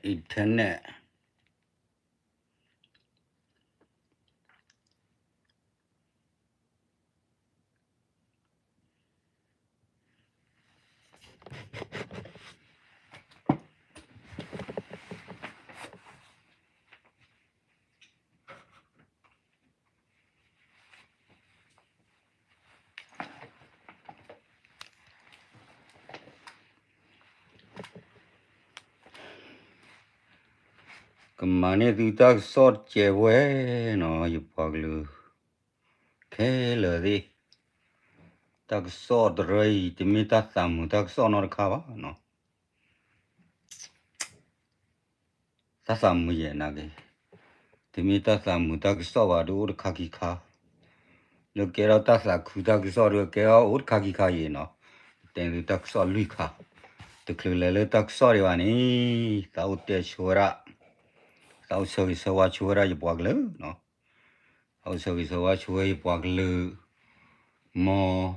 internet. Kemana kita sort cewek no yupaglu. Kela di. Tak sort rei timita tamu tak sonor kawa no. Tasamu ye nage. Timita tamu tak sowa ur kaki ka. Lo kera tasa ku tak sort kera ur kaki ka ye no. Tendu tak sort lui ka. Tuklele tak sort wani. Tau te shura. Tau sogi sowa shura yupaglu no. Tau sogi sowa shura yupaglu. Mo.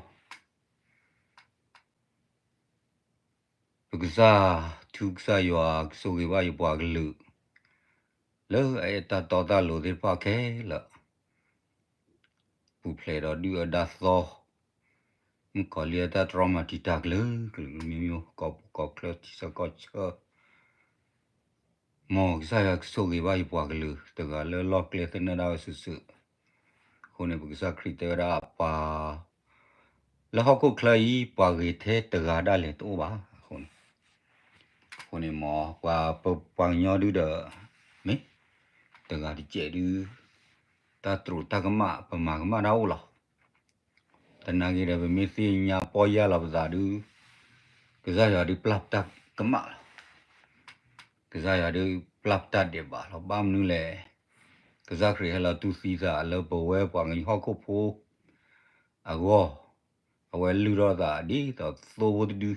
Pagsa tuksa yuak sogi wa yupaglu. Lo eta tota lo de pa ke la. Pu play da du da so. Mu ko lia ta trauma ti tak le. Mi mi ko klo ti sa ko cha. Mo sa ya sogi wa yupaglu. Ta ga le lo kle te na da su su. Hone pagsa krite da pa. La ho ko klai pa ge the ta ga da le to ba. Hone mo pa pa nyo du da. Me. Ta ga di che du. Ta tru ta kama pa ma kama da u la. Tanagi da misi nya poya la bazadu. Kesa ya di plap tak kama. Kesa ya di plap tak de ba lo bam nu le. Kesa kri hala tu si sa lo po we pa ngi ho ko pho. Ago. Awe lu ro da di to so wo du.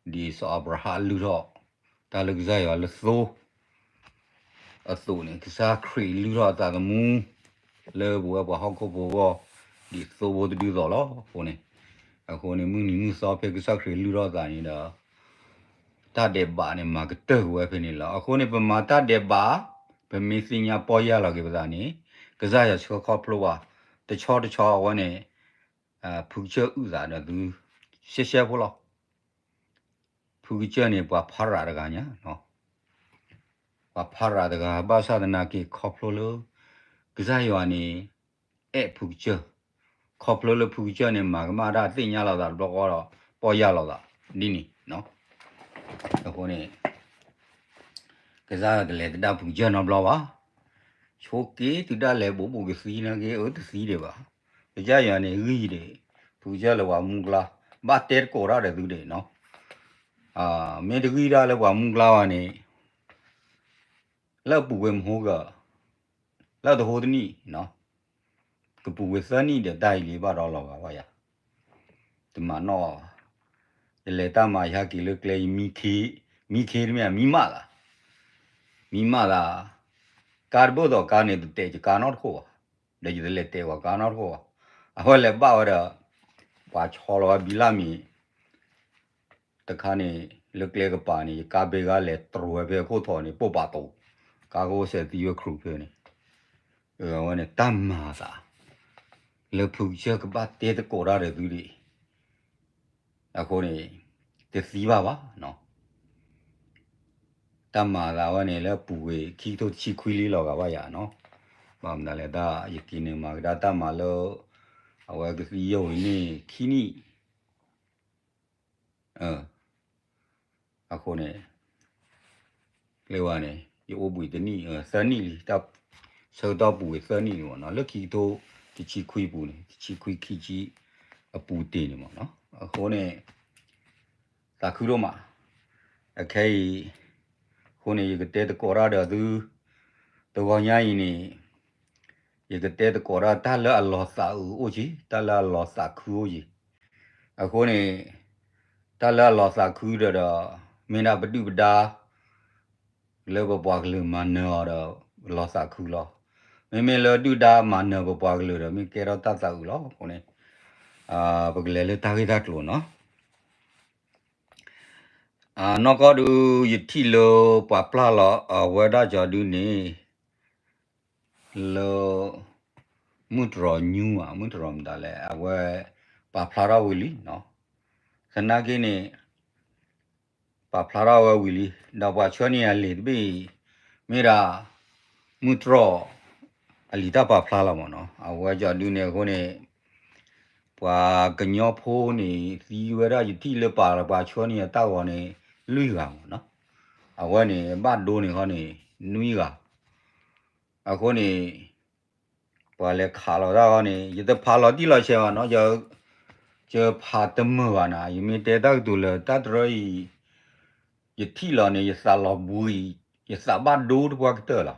Di so abra lu ro. Ta lu kesa ya lo so. A so ne kesa kri lu ro da ga mu. Le bo pa ho ko pho. Di so wo du do lo. Ho ne. Ako ne mu ni mu so pe kesa kri lu ro da ni da. Ta de ba ne ma ke te we pe ni la. Ako ne pa ma ta de ba. Pe mi si nya po ya la ke ba ni. Ka za ya cho ko plo wa. Te cho wa ne. Phu che u za da du. She pho lo. Phu che ne pa pha ra da ga nya no. Pa pha ra da ga ba sa da na ke ko plo lo. Ka za ya ne. E phu che. Ko plo lo phu che ne ma ma da ti nya la da lo ko lo. Po ya la da. Ni ni no. Ako ne. Cái ra cái lẽ đã phụ cho nó bao à, số kế thì đã lẽ bố cái gì nó cái ở cái gì đấy ba, cái giá nhà này gì đấy, phụ cho là vào mùng la, ba tết cổ ra để từ đấy nó, mấy cái gì ra là vào mùng la này, là phụ em hồ cả, là đồ hồ đi nó, cái phụ cái sơn đi để đại lý ba đó là vậy à, thì mà nó, cái lẽ ta mà ya cái lực lấy mi khí mà mi mà là. Mima da carbo do carne du te ka not ho de ju le te wa ka not ho a ho le ba wa da pa cho lo bi la mi ta kha ni le kle ka pa ni ka be ga le tro be ko tho ni po pa to ka go se ti yo kru pe ni wa ne tam ma sa le phu che ka ba te de ko ra de du ri a ko ni te si ba no. Tama la wa ne le pu we ki to chi khui li lo ga wa ya no ba ma le da yiki ne ma da tama lo awa ga yo ni ki ni a ko ne le wa ne yo bu de ni sa ni li ta so da pu we sa ni no no le ki to chi khui pu ni chi khui ki chi a pu te ni mo no a ko ne ta khu ro ma a kai ko ne ye te ko ra da du to wa nya yi ni ye te ko ra ta la lo sa u o ji ta la lo sa khu o ji a ko ne ta la lo sa khu da me na ba du ba da le ba bwa le ma no da lo sa khu lo me le du da ma no ba bwa le da me ke ra ta sa u lo ko ne ba le ta ge da lo no nó có đủ ít thì lo bà pla lo vừa đã cho đủ nè lo muốn rồi nhiều muốn rồi mà lại vừa bà pla ra willy nó thế nào cái này bà pla ra willy đâu bà cho nên là bị mira muốn rồi ali ta bà pla la mà nó vừa cho đủ nè cái này bà cái nhau phố này thì vừa đã ít thì lo bà cho nên tao vào này lùi vào nó vừa này bắt đồ này cái này nuôi vào cái này bà lại khá là đó này giờ phá là đi là xem nó giờ phá tấm mưa à nè giờ để đó tụi là ta rồi giờ thi là này giờ sao là bùi giờ sao bắt đồ được qua cái tờ là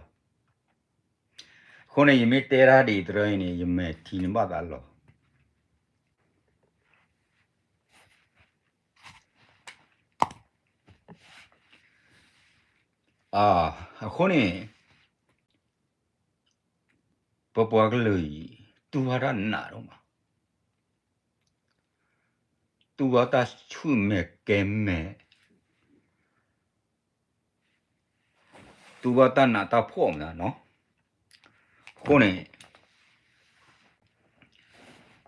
hôm nay giờ để ra đi rồi này giờ thi nó bắt đó hôm nay bà cái lời tu ra nã đâu mà tu ta chú mẹ kém mẹ tu ta nã ta phom nè nó hôm nay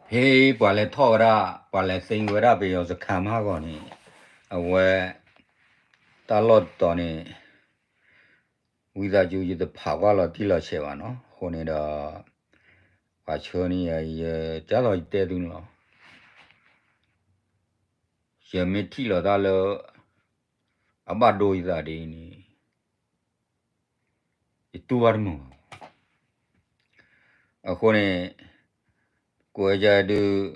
hey bà lại thọ ra bà lại sinh ra bây giờ khám ha con này về ta lót tao này bây giờ chú giờ phá qua là đi là xem nó hôm nay đó bà chơi này trả lời tệ đúng không giờ mấy thi là ta là bắt đôi ra đi này tu vào mà hôm nay cô giờ được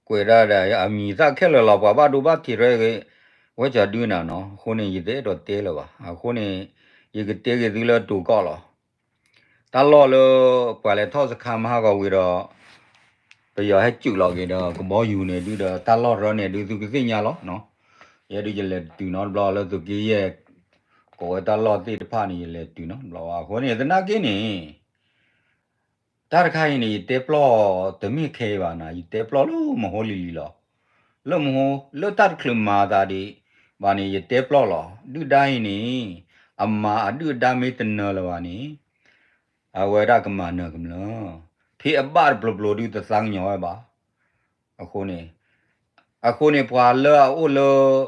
cô ra đây mình ra cái là bắt đôi bắt thì rồi cái vợ giờ đưa nào nó hôm nay gì đấy đó tệ là hôm nay cái tệ cái gì là đủ cao rồi ta lo là bà lại thao sẽ khám ha cái đó bây giờ hết chịu lo cái đó có bao nhiêu này đưa đó ta lo rồi này đưa từ cái gì nhà lo nó giờ đưa là từ nó lo là từ cái có ta lo thì phá này là từ nó lo hôm nay nó cái này ta khai này tép lo tụi mình khai vào này tép lo luôn mà hồi lì lo lo mà lo ta khai mà ta đi vào này tép lo đưa đai này amma đưa đai mấy tên nó là vào này vậy ra cái mà nó cái nó phía bar blo đưa ta sang nhỏ ba hôm nay qua lỡ ô lỡ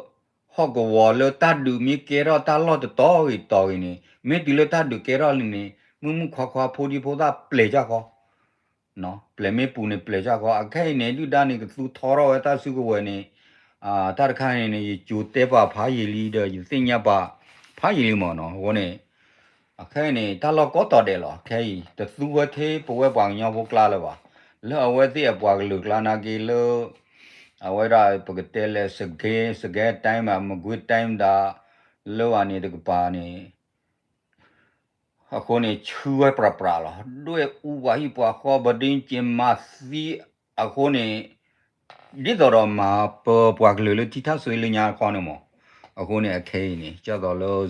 họ có vào lỡ ta đưa mi kia ra ta lo to cái này mấy đứa lỡ ta đưa kia ra này mình khoa phô đi phô ta plei cho co nó plei mấy phụ này plei cho co cái này đưa đàn này cái số thọ ra ta số cái vậy này ta cái này chủ tế ba phá gì đi đó sinh nhà ba phá gì mà nó vậy này cái này ta lo có tao để lo cái ta số cái thế bố cái bằng nhau bố la là ba lỡ vậy thì bố cái lực là na cái lỡ vậy ra bố cái tele sege time mà good time đã lỡ anh ấy được ba này hôm nay chưa pra lo đôi u vậy ba khó bận chim mà si hôm nay đi đó mà bố cái lỡ thì ta suy nghĩ nhà con mà hôm nay cái này cho đó lỡ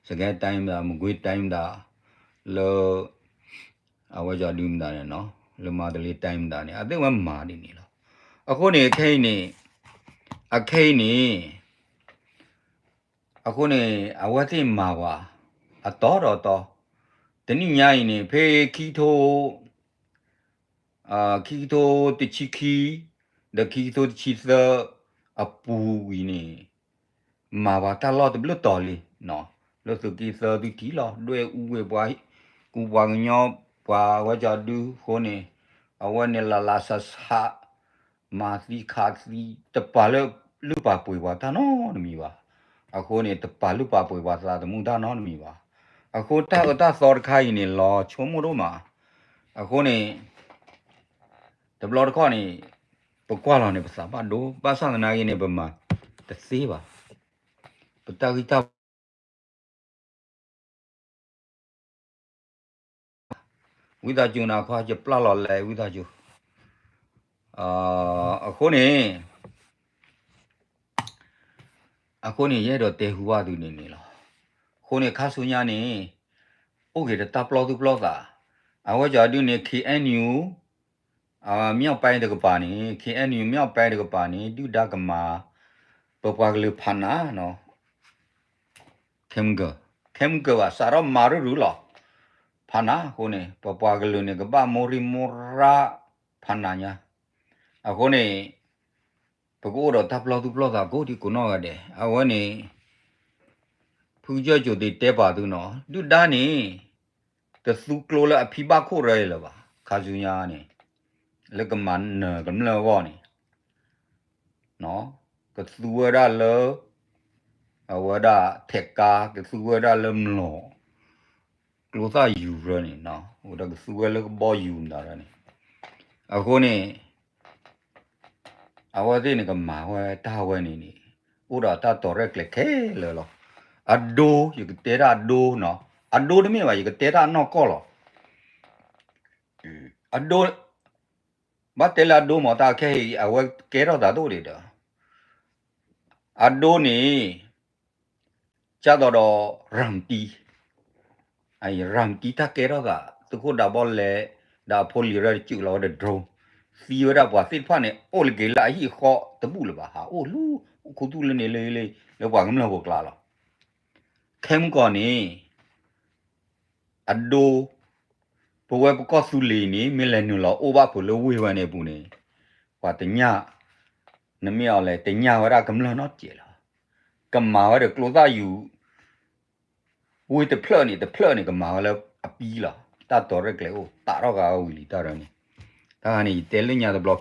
sege time đã good time đã lỡ vậy giờ đêm đã nó lỡ mà the time đã này à thế mà mà đi nè lo hôm nay cái này cái này hôm nay vậy thì mà wa to thế nên nhà này phải khí thô tự chi khí để khí thô chi sơ bù này mà vào ta lo từ lúc to đi nó lúc từ khí sơ từ khí lo đôi u về quay cu bằng nhau và vợ cho đứa con nàyวันนี้la sa sa mà đi khác đi tập ba lúc ba bùi vào ta nó mi vaคนนี้tập ba lúc ba bùi vào ta muốn ta nó mi vaคนta sort khai này lo chôm rồi màคนนี้tập lo cái này bữa qua lo này bữa sáng ban đô bữa sáng này này bữa mà tập xí va bữa ta cái taวิธีจูนะข้าจะปลาหล่อเลยวิธีจูคนนี้เยอะตัวเตะหัวดูนี่ล่ะคนนี้ข้าสุญญานี่โอเคแต่ตาปลาตัวปลาตาว่าจะดูเนี่ย KNU မြောက်ပိုင်းတကပါနေ KNU မြောက်ပိုင်းတကပါနေဒုဒကမာပပကလူဖနာနော်ခေမကဝစာရမာရူလောဖနာကိုနေပပကလူနေကပါမိုရီမိုရာဖနာညာအခုနေပကိုတော့တပ်လောက်သူပလောက်တာကိုဒီကုနောကတဲ့အဝနေဖူကြကြတဲ့တဲပါသူနော်ဒုဒါနေတသုကလိုလာအဖိပါခိုရဲလပါခါဇူညာနေလကမန်နကမလောကောနေနော်ကသုဝရလောအဝဒထက်ကာကသုဝရလမလောကလိုသာယူရနေနော်ဟိုတကသုဝရလကဘောယူနာရနေအခုနေအဝသေးနေကမာဝဲတာဝဲနေနေဥဒတာတော်ရက်လက်ခဲလောအဒိုယကတဲရာဒိုနော်အဒိုတမေပါယကတဲရာနော်ကောလောအဒိုမတဲလာဒိုမတာခဲအဝဲကဲတော့တာတို့လေတော့အဒိုနေကြတော့ရမ်တီအဲရမ်တီတာကဲတော့တာသူကဒါဘောလေဒါဖိုလီရကျူလောတဲ့ drone စီရတာပွားစစ်ဖာနေအိုလကေလာဟီခောတပူလပါဟာအိုလူခုတူလနေလေလောပွားငမလောကလာလောခဲမကောနေအဒိုဘဝပကောစုလီနေမီလနူလောအိုဘာဖလိုဝေဝနေပူနေဟွာတညနမြော်လေတညဝရကမလနော့ကျေလာကမာဝရကလိုသာယူဝေတဖလနေကမာဝလအပီးလာတတော်ရက်လေအိုတာတော့ကဝီလီတာရနေဒါကနေတဲလညာတဲ့ block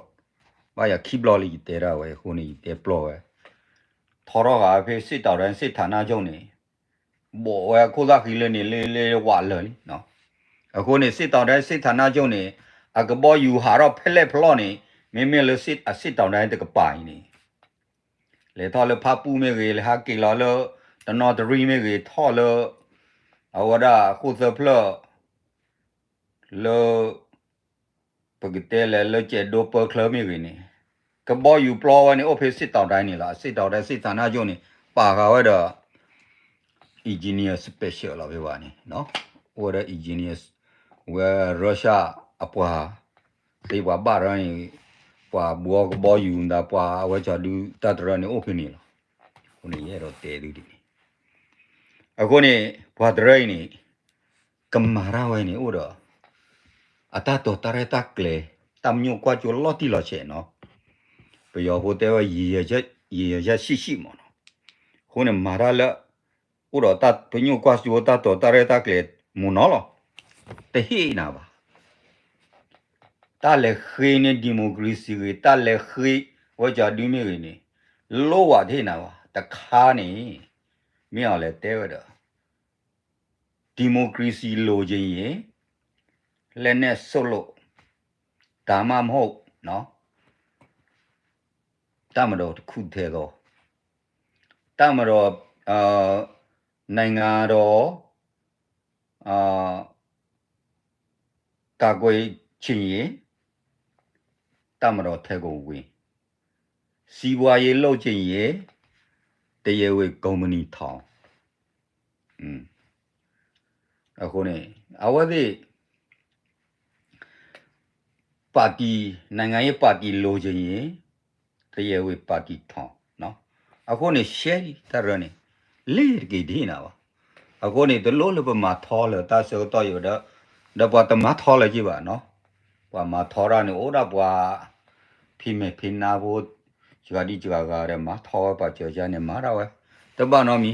ဘာရခီဘလော်လီတဲရဝဲခုနေတဲပလောဝဲထော်တော့ကဖေးစစ်တော်တန်းစစ်ဌာနချုပ်နေဘောဝဲခိုးသားခီလနေလေဝါလေနော်အခုနေစစ်တော်တန်းစစ်ဌာနချုပ်နေအကဘောယူဟာတော့ဖက်လက်ဖလော့နေမင်းမလစစ်အစစ်တော်တန်းတကပိုင်နေလေထော်လဖပူမေရေလေဟာကီလော်လတနော်တရီမေရေထော်လအဝဒါခုသဖလော့လောပကတဲလေကျဒိုပကလမေရေနေကဘောယူပလောဝနေအိုဖေးစစ်တော်တိုင်းနေလားစစ်တော်တိုင်းစစ်ဌာနချုပ်နေပါခါဝဲတော့ engineer special လာပဲပါနေနော်ဟိုတဲ့ engineers ဝဲရုရှားအပွားဒီဘဘာရိုင်းပွာဘောကဘောယူနာပွာဝဲချလူတတ်ရနေအိုဖေးနေလားဟိုနေရတော့တဲလူဒီအခုနေဘွာဒရိုင်းနေကမာရာဝဲနေဥတော့အတတော်တရတက်လေတမ်ညိုကွာချိုလော်တီလော်ချေနော်ပယောဟိုတဲဝရေရရှိမော်နော်ခုနေမာရာလာဥတော့တပညိုကွာချိုတတော်တရတက်လေမူနော်လောတဟိနာပါတလည်းခေနေဒီမိုကရေစီတွေတလည်းခေဝကြဒူးမေနေလောဝဒေနာပါတခါနေမြောက်လဲတဲဝတော့ဒီမိုကရေစီလိုချင်ရင်လက်နဲ့ဆုပ်လို့ဒါမှမဟုတ်နော်တမတော်တစ်ခုတည်းတော့တမတော်နိုင်ငံတော်ကာကွယ်ချင်ရင်တမတော်ထဲကိုဝင်စီးပွားရေးလုပ်ချင်ရင်တရားဝင်ကုမ္ပဏီထောင်အခုနေအဝသိပါတီနိုင်ငံရေးပါတီလိုချင်ရင်တရားဝင်ပါတီထောင်နော်အခုနေရှယ်တရနေလေကေဒီနာပါအခုနေတလို့လပမာထောလတာစေတော့ရတော့ပွားတမထောလေကြည့်ပါနော်ပွားမထောရနေဩဒါပွားဖိမေဖိနာဖို့ဂျာဒီဂျာကရမထောပါကြောကြနေမှာတော့တပနော်မီ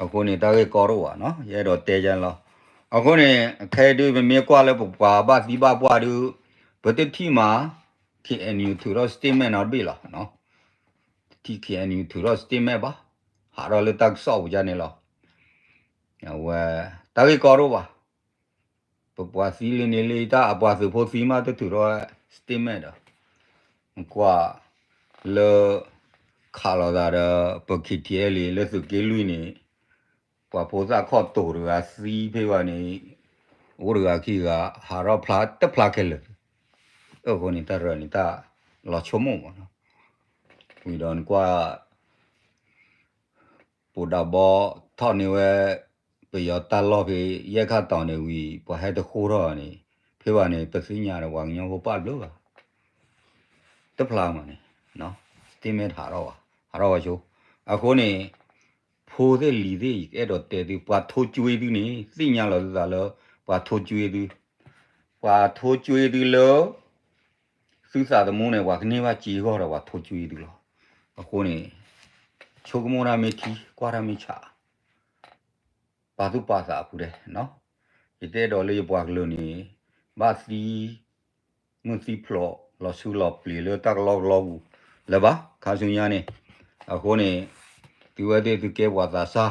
အခုနေတာကေကောတော့ပါနော်ရဲတော့တဲကြလောအခုနေခဲတူမေကွာလဲပွားဘာဒီဘာပွားတူဘတ်တီမာ KNU ထူတော့ statement တော့ပြီလားနော် KNU ထူတော့ statement ပါဟာတော့လက်တက်ဆောက်ကြနေလားဝဲတာကေကောတော့ပါပွားစီလနေလေတာအပွားစဖို့စီမာတူတော့ statement တော့ကွာလေခါလာတာပခိတီလေလက်စုကေလူနေပွားပိုးစားခေါ်တူရစီဖေးပါနေဝရကခီကဟာတော့ဖလာတက်ဖလာခဲလေအခုနေတာရနေတာလာချုံမနော်ဝီဒန်ကွာပူဒါဘောထော်နေဝဲပယတလောဖေးရက်ခတောင်းနေဝီပွားဟဲ့တခိုးတော့နေဖေးပါနေပစီညာတော့ဝါညောဟိုပတ်လို့ တဖလာမှာနေနော်တင်းမဲထားတော့ဟာတော့ချိုအခုနေဖိုးတဲ့လီတဲ့အဲ့တော့တဲ့ဒီပွားထိုးကျွေးသူနေသိညာလို့သာလို့ပွားထိုးကျွေးသူပွားထိုးကျွေးသူလို့စူးစာတဲ့မုန်းနေပွားကနေပါကြည်ခေါ်တော့ပွားထိုးကျွေးသူလို့အခုနေချိုကမောရာမီတီကွာရာမီချာပါသူပါစာဘူးတဲ့နော်ဒီတဲ့တော်လေးပွားကလို့နေဘာစီမွန်စီဖလောလောဆူလောပလီလောတက်လောလောဘူးလေပါခါစုံရနေအခုနေဒီဝဲတဲ့ဒီကဲပွားသာစာ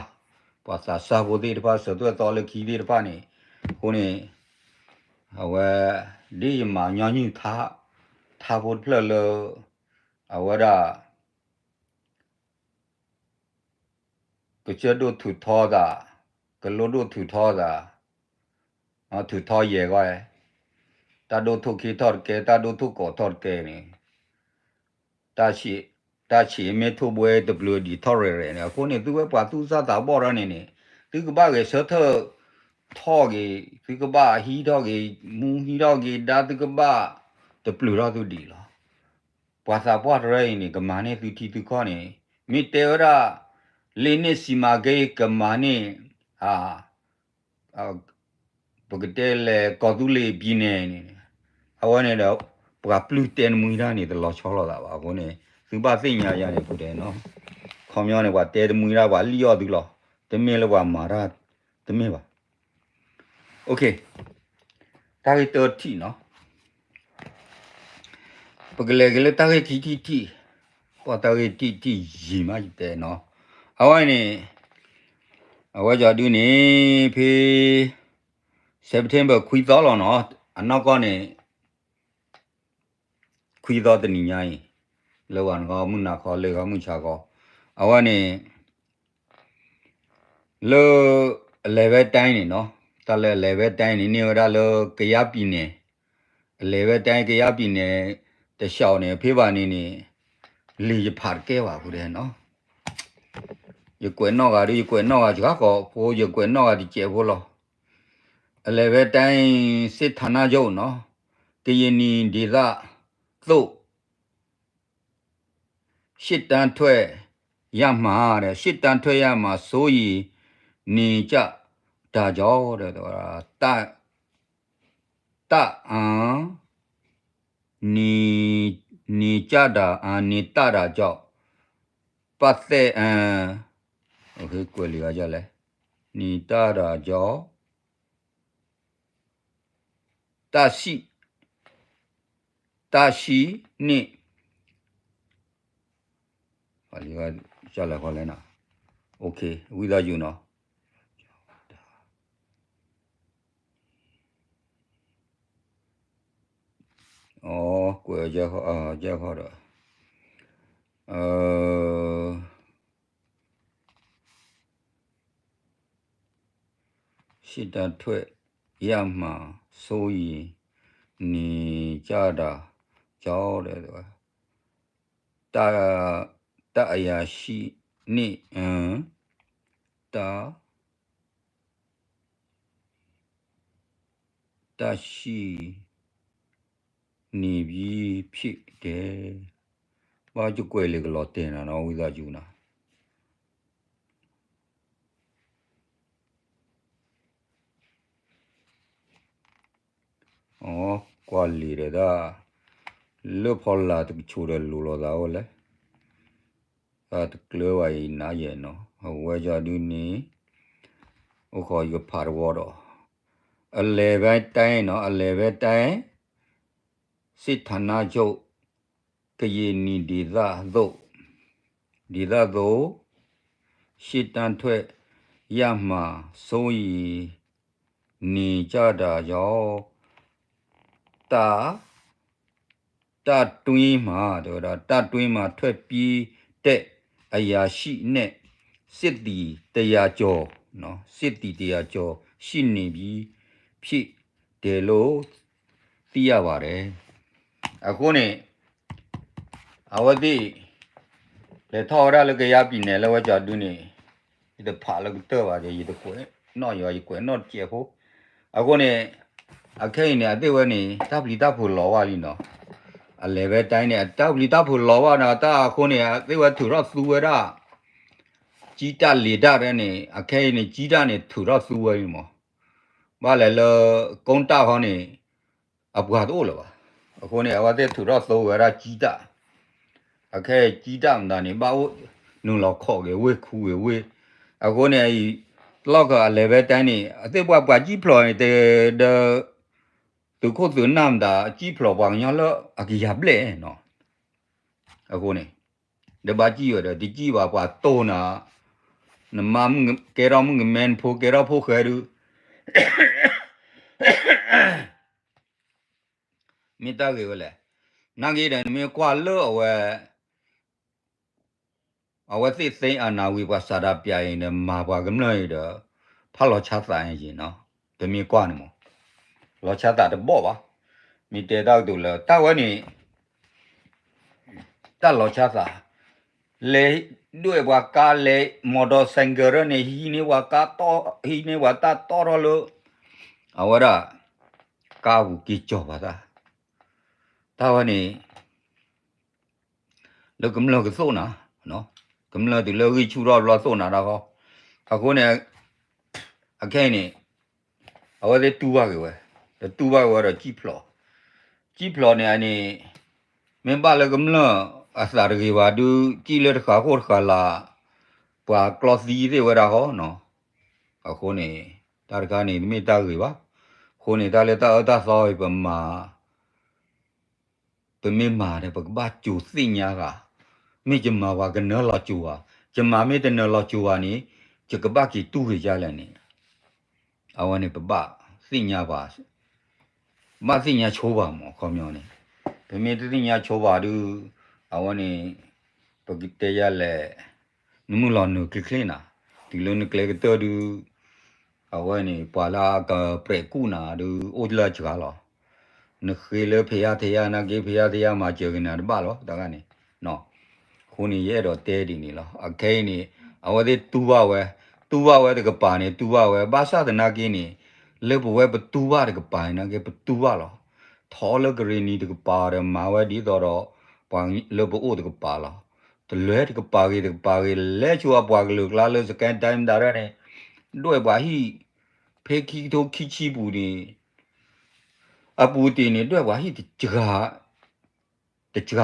ဘိုဒီတပါစတော့တော်လေခီဒီတပါနေခုနေအဝဲဒီမှာညညထားဖို့ဖလလအဝဒါကချဒိုထူထောတာကလိုဒိုထူထောတာထူထောရဲကွာတာဒိုထုခီထောကဲတာဒိုထုကိုထောကဲနေတာချီမေထုဘွဲ WD ထောရရဲနေခုနေသူပဲပါသူစားတာပေါ်ရနေနေသူကဘာကေစထထောကေသူကဘာဟီထောကေမူဟီထောကေဒါသူကဘာတပလူတော့သူဒီလားပွာစာပွားရဲနေကမာနေသူတီသူခေါနေမီတေရာလင်းနေစီမာကေကမာနေပကတဲလေကောတူလေပြင်းနေအဝနေတော့ပကပလူတဲမူရနေတယ်လောချောလာတာပါခုနေသူပါသိညာရနေခုတယ်နော်ခေါမျောနေကွာတဲမူရပါလီယောသူလောတမင်းလောပါမာရာတမင်းပါโอเคတာရီတော်တီနော်ပကလေကလေးတာရီတီပေါ်တာရီတီရီမတဲ့နော်အဝိုင်းနေအဝကြတူနေဖေ September ခွေသောလောနော်အနောက်ကနေခွေသောတနီညာရင်လောကငေါမှုနာခေါ်လေခေါ်မှုချခေါ်အဝနေလောlevel တိုင်းနေနော်တလဲ level တိုင်းနေနေရလောကရပြည်နေ level တိုင်းကရပြည်နေတလျှောက်နေဖေးပါနေနေလီဖာကဲပါဘူးတဲ့နော်ရကွယ်တော့ကရကွယ်တော့ကကြောက်ကိုရကွယ်တော့ကဒီကျေဖို့လောအလေပဲတိုင်းစစ်ဌာနချုပ်နော်ကရင်နီဒေသသို့ရှစ်တန်းထွက်ရမှာတဲ့ရှစ်တန်းထွက်ရမှာဆိုရင်နေကြဒါကြောတဲ့တော့တနေကြတာနေတာတာကြောင့်ပတ်သက်โอเคကွယ်လျာကြလဲနေတာတာကြောင့်တရှိနေဘာလီကကြလာခေါ်လဲနော်โอเคဝိသားယူနော်အော်ကွယ်ကြခေါ်တော့ရှစ်တန်းထွက်ရမှာဆိုရင်နေကြတာကြောက်တယ်တော့တအရာရှိနေတရှိနေပြီးဖြစ်တယ်ဘာကြွယ်လေကလောတင်တာနော်ဝိသားယူနာအော်ကွာလီရတာလွတ်ဖော်လာတချို့တယ်လိုတော့ဟုတ်လဲတကလောဝိုင်းနာရဲ့နော်ဝဲကြဒူနီဥခေါ်ရဖာဝတော့အလေပဲတိုင်းနော်အလေပဲတိုင်းစစ်ဌာနချုပ်ကရင်နီဒေသသို့ရှစ်တန်းထွက်ရမှာစိုးရီနေကြတာရောတတွင်းမှာတော့တတွင်းမှာထွက်ပြီးတဲ့အရာရှိနဲ့စစ်တီတရားကျော်နော်စစ်တီတရားကျော်ရှိနေပြီးဖြစ်တယ်လို့သိရပါတယ်အခုနေအဝတိလေထော်ရလကရပြည်နယ်လောကြတူနေဒီဖာလကတော့ပါရဲ့ဒီကွယ်နော်ရောကွယ်နော်ကျေဖို့အခုနေအခိုင်နေအသေးဝဲနေတပ်လီတပ်ဖို့လောဝါလီနော် a level တိုင်းနဲ့တောက်လီတောက်ဖို့လောပါနာတာခုနေသေဝသူတော့သူဝရကြီးတလေတတဲ့နေအခဲနေကြီးတနေသူတော့သူဝရမောဘာလဲလကုန်းတာခေါနေအပွားတော့လပါအခုနေအဝတဲ့သူတော့သူဝရကြီးတအခဲကြီးတမတာနေဘာဝနုလောက်ခေါ်ကေဝေခူဝေအခုနေလောက်ကလေဘယ်တိုင်းနေအသက်ပွားပွားကြီးဖလော်တဲ့သူခုသူနမ်တာကြီးဖလော်ပွားညောလအကြီးရပလဲနော်အခုနေတဘာကြီးရတဲ့ဒီကြီးပါပွားတောနာနမမ်ကေရမငမန်ဖိုကေရဖိုခဲရမိသားကေဝလဲနာကြီးတယ်မြေကွာလောအဝသိသိအနာဝိပါစာရပြရင်လည်းမာပွားကမလို့ရတော့ဖလောချဆိုင်ရင်နော်တမီကွာနေမောလောချတာတော့ဘောပါမိတေတော့တူလောတဝနေတလောချတာလေด้วยว่ากาเลมอเตอร์ไซค์รถเนี่ยฮีนี่ว่ากาต่อฮีนี่ว่าตาต่อรถเอาวะระกาบุกิจ่อว่าตาวันนี้แล้วกำลังก็สู้นะเนาะกำลังที่เราวิชูรอรอสู้นะแล้วก็အခုเนี่ยအခဲနေအဝတဲ့တူပါကွယ်တူပါကတော့ကြီးဖလော်နေအနေမင်းပါလေကမလားအစားရကြီးပါဒူကြီးလက်ခါခေါ်ခါလာပွာကလော့စီတွေဝရဟောနော်အခုနေတာရကနေမိတာကြီးပါခုနေတာလေတာအတာဆောပမာပမေမာတဲ့ပကဘာကျူစညာကမိကျမဝကနော်လာကျူဟာကျမမေတနော်လာကျူဟာနီကျကဘာကီတူရကြလဲနေအဝနေပပစညာပါမစညာချိုးပါမောခေါမျောနေပမေတညာချိုးပါဒူအဝနေပကိတေရလဲနမှုလောနုကလင်းနာဒီလိုနကလေကတော်ဒူအဝနေပွာလာကပရေကူနာဒူအိုလာချာလောနခေလေဖေယထေယနာကေဖေယထေယမှာကျေကနာဘာလောတကနေနော်ခုနေရဲ့တော့တဲဒီနေလောအခဲနေအဝတဲ့တူပါဝဲတကပါနေတူပါဝဲဘာသာတနာကင်းနေလေဘဝဲဘတူပါတကပါနေကေဘတူပါလောထောလဂရီနီတကပါရမာဝဲဒီတော့ပန်လေဘအိုတကပါလောတလွဲတကပါကေလဲချူအပွားကလူကလာလို့စကန်တိုင်းဒါရနေด้วยဘာဟိဖေခီတိုခီချီဘူးနေအပူတင်နေด้วยว่าฮิตจก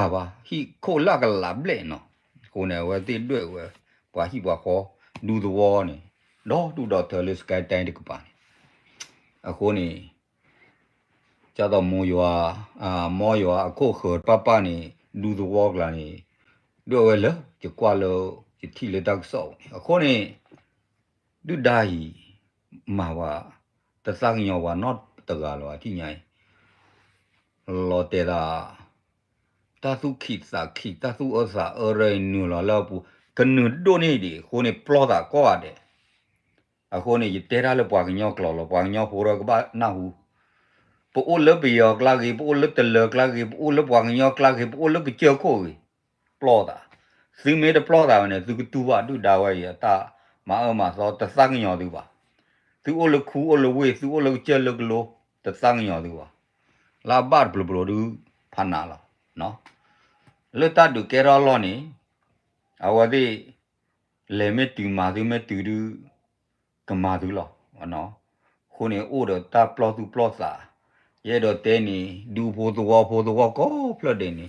าပါဟိခိုလကလာဘလဲနော်ကိုနေဝတိด้วยว่าဟိว่าขอดูthe wall နေတော့တူတော့တယ်စကတ်တိုင်းတကပါအခုနေကြတော့မောရွာမောရွာအခုခေပပနေ do the wall လာနေတော့ဝဲလကြကွာလို့ကြတိလေတောက်ဆောက်အခုနေဒုဒာဟီမာဝတသငညောဝါ not တကလောအတိညာလောတေတာတသုခိစာခိတသုဩစာအရိနုလောလောပူကနုဒိုနေဒီခုနေပလောတာကောရတယ်အခုနေတေရာလပွားကညောကလောပွားညောဟိုရကဘာနာဟုပိုလဘီယောကလာဂီပိုလတလကလာဂီပိုလပွားညောကလာဂီပိုလကချေခိုပလောတာစီမေတပလောတာနဲ့သူကတူပါတူဒါဝဲရတာမအမသောတသငညောသူပါသူအိုလခူအိုလဝေသူအိုလချေလကလောတသငညောသူပါလာဘတ်ဘလဘလဒူဖနာလာနော်လတဒူကေရလောနီအဝဒီလေမတူမာသူမတူဒူကမာသူလောနော်ခုနေအိုဒတာပလောသူပလောစာရဲတော့တဲနီဒူဖိုတော်ကောဖလတ်တယ်နီ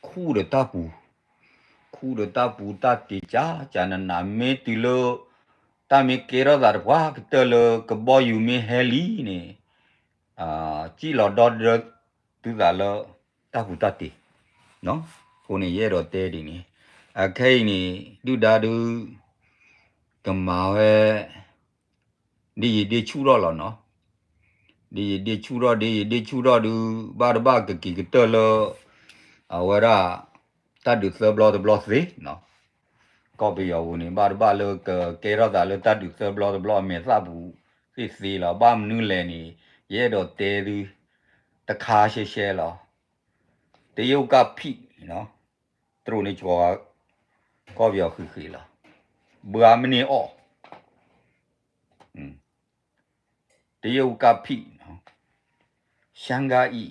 ခုဒတာပူတတိချာဂျာနနာမေတီလိုတာမေကေရဒါဘွားကတလကဘောယူမေဟဲလီနေကြည်လော်ဒေါ်တူလာလောတာပူတတိနော်ကိုနေရဲတော့တဲဒီနေအခိနေဒုဒါဒူကမာဝဲဒီချူတော့လောနော်ဒီချူတော့ဒူဘာဒဘကကီကတလောအဝရတတ်ဒူဆဘလောဒဘလောစီနော်ကောပီယောဝင်ဘာဒဘလောကေရဒါလောတတ်ဒူဆဘလောဒဘလောမေသဘူးစီလာဘာမနူလဲနေရဲတော့တဲသူတခါရှဲလောတယုတ်ကဖိနော်သူတို့နေချောကောပြောခိလာဘာမနေအောတယုတ်ကဖိနော်ရှန်ဂါဤ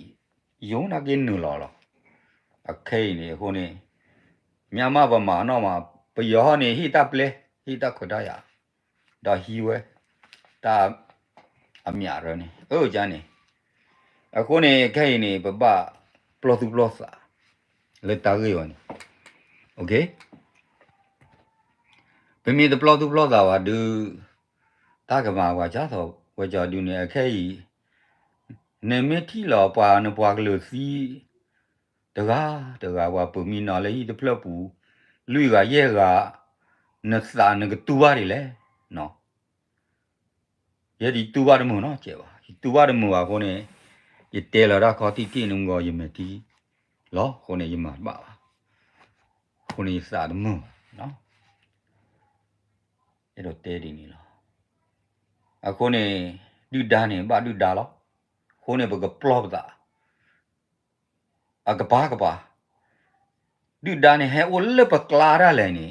ယုံနာကင်းနူလော Okay ni ko ni Myanmar ba ma no ma pa yo ni hi ta ple hi ta khota ya da hi we ta amya ro ni o ja ni ko ni kai ni ba plus tu plus le ta ge yo ni okay pe mi de plus tu plus wa du ta ka ma wa ja so we ja du ni kai ne me ti lo pa ne pa lo siတကားဝါပမီနာလေဒီဖလပူလူကရဲ့ကနစာနကတူပါတယ်လေနော်ရဲ့ဒီတူပါတယ်မို့နော်ကျဲပါတူပါတယ်မို့ကခေါနေရတဲလာတာခေါတိကိနုံကိုယမတီလောခေါနေယမပါခေါနေစာဒမို့နော်အဲ့တော့တဲဒီနီလောအခုနေဒူဒါနေဘာဒူဒါလောခေါနေဘကပလော့တာအကပါဒူဒါနေဟဲအိုလပကလာရလဲနေ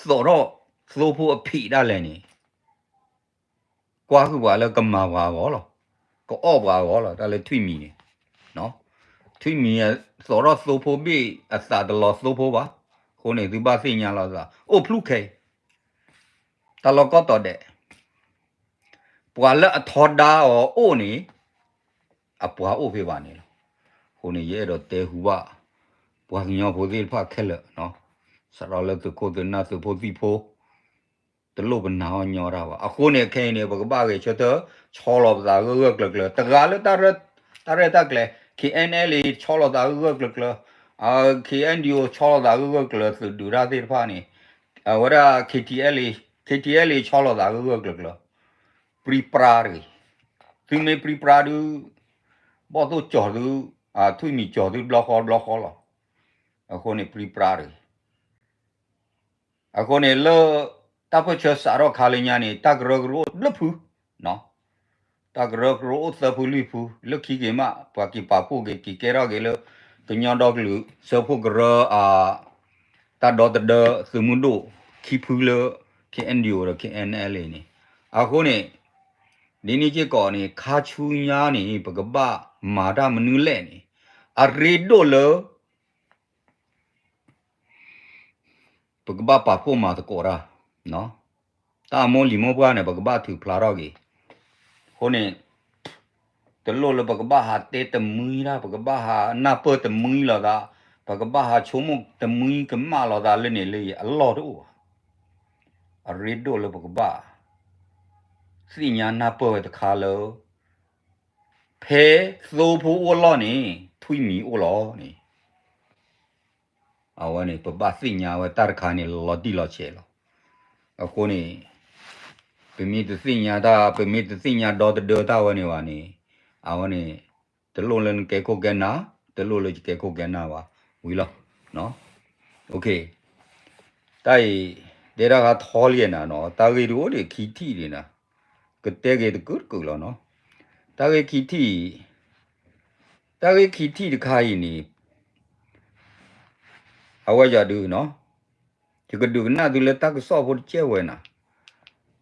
စောတော့သို့ဖို့အဖိရလဲနေကွာခုပါလဲကမာပါဘောလောကောပါဘောလောဒါလဲထွိမီနေနော်ထွိမီရစောတော့သို့ဖို့ပြီးအစာတလောသို့ဖို့ပါခေါနေဒီပါစိညာလောစာအိုဖလူခဲတလောကတော့တဲ့ပွာလဲအထောဒါအိုနေအပွာအိုဖေးပါနေလောခေါနေရဲတော့တဲဟူပါပွာညောဖို့ဒီဖက်ခဲလနော်စရောလဲသူကိုဒနာသူဖို့ဒီဖို့တလို့ဘနာညောတာပါအခုနေခဲနေဘကပါကေချတော့ချောလောပါကကလတကားလဲတရကလေ KNL ချောလောတာကကလKNDO ချောလောတာကလသူဒူရာတိဖာနေဝရ KTL ချောလောတာကလပရီပရာရီသူမေပရီပရာဒူဘောတော့ချော်ဒူသူမီချော်ဒူဘလော့ခေါ်လောအခုနေပရီပရာရီအခုနေလောတပ်ပချစာရောခါလညာနေတဂရဂရိုလဖူနော်တဂရဂရိုသဖူလီဖူလခိကေမပကီပါဖူကေကီကေရောကေလကညောဒေါကလူစဖူဂရတဒေါတဒစမွန်ဒိုခီဖူလ KNDO ရ KNL နေအခုနေဒီနေ့ချေကောနေခါချူညာနေပကပမာဒမနုလဲနေအရီဒိုလပကပပါဖို့မာတကောရာနော်တာမောလီမောပွားနေပကပသူဖလာတော့ကြီးခုနေတလို့လပကပဟာတေတမီလာပကပဟာနာပတမီလာတာပကပဟာချုံမတမီကမလာတာလည်းနေလေအလောတော့အရီဒိုလပကပစီညာနာပတခါလောဖဲသိုးဖို့ဝလောနေထွိမီဝလောနေအဝနေပပစီညာဝတာခါနေလောတိလောချေလောအခုနေပမီတစီညာတာပမီတစီညာဒေါ်ဒေါ်တာဝနေဝနေအဝနေတလုံးလန်ကေကိုကနာတလုံးလကေကိုကနာဝဝီလောနော်โอเคတိုင်ဒေရာကထောလျနာနော်တာဂီတို့တွေခီတီတွေနာကတဲကေတကူလောနော်တာဂီခီတီတခါရင်နီအဝကြဒူနော်ဒီကဒူနာဒူလက်တကဆောဖို့ကျဲဝဲနာ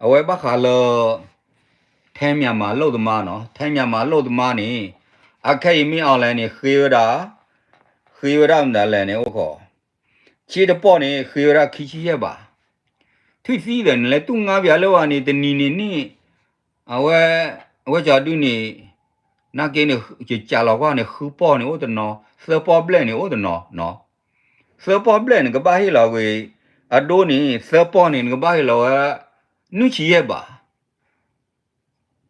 အဝဲဘခါလောထဲမြန်မာလို့သမားနော်ထဲမြန်မာလို့သမားနေအခက်မင်းအောင်လဲနေခေရတာမတယ်လဲနေဟုတ်ခေါ်ချီတပေါ့နေခေရခီချီရပါထွိစီးတယ်လဲသူငါးပြလောက်ကနေတနီနေအဝဲကြဒူနေနာကင်းနေကြာလောက်ကနေခူပေါ့နေဟုတ်တယ်နော်စပေါ်ပလက်နေဟုတ်တယ်နော်စပေါ်ပလက်နေကဘာဟီလောက်ကိုအဒိုးနေစပေါ်နေကဘာဟီလောနုချီရပါ